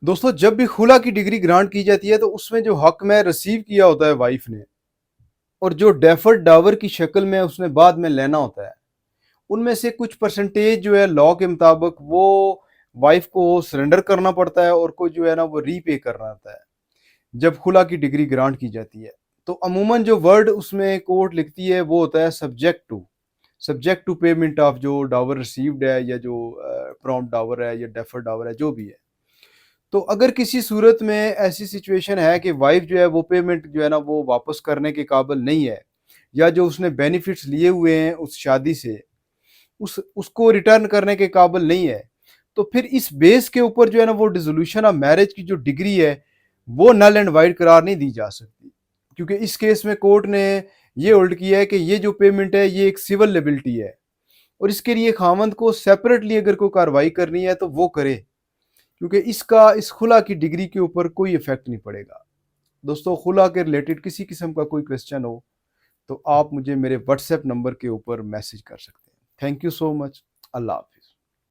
दोस्तों जब भी खुला की डिग्री ग्रांट की जाती है तो उसमें जो हक में रिसीव किया होता है वाइफ ने और जो डेफर्ड डावर की शक्ल में उसने बाद में लेना होता है, उनमें से कुछ परसेंटेज जो है लॉ के मुताबिक वो वाइफ को सरेंडर करना पड़ता है और कोई जो है ना वो रीपे करना होता है जब खुला की डिग्री ग्रांट की जाती है। तो अमूमन जो वर्ड उसमें कोर्ट लिखती है वो होता है सब्जेक्ट टू पेमेंट ऑफ जो डावर रिसीव्ड है या जो प्रॉम्प्ट डावर है या डेफर्ड डावर है जो भी है। तो अगर किसी सूरत में ऐसी सिचुएशन है कि वाइफ जो है वो पेमेंट जो है ना वो वापस करने के काबिल नहीं है या जो उसने बेनिफिट्स लिए हुए हैं उस शादी से उसको रिटर्न करने के काबिल नहीं है, तो फिर इस बेस के ऊपर जो है ना वो डिसोल्यूशन ऑफ मैरिज की जो डिग्री है वो नल एंड वाइड करार नहीं दी जा सकती, क्योंकि इस केस में कोर्ट ने ये होल्ड किया है कि ये जो पेमेंट है ये एक सिविल लिबिलिटी है और इसके लिए खामंद को सेपरेटली अगर कोई कार्रवाई करनी है तो वो करे, क्योंकि इसका इस खुला की डिग्री के ऊपर कोई इफेक्ट नहीं पड़ेगा। दोस्तों खुला के रिलेटेड किसी किस्म का कोई क्वेश्चन हो तो आप मुझे मेरे व्हाट्सएप नंबर के ऊपर मैसेज कर सकते हैं। Thank you so much. Allah Hafiz.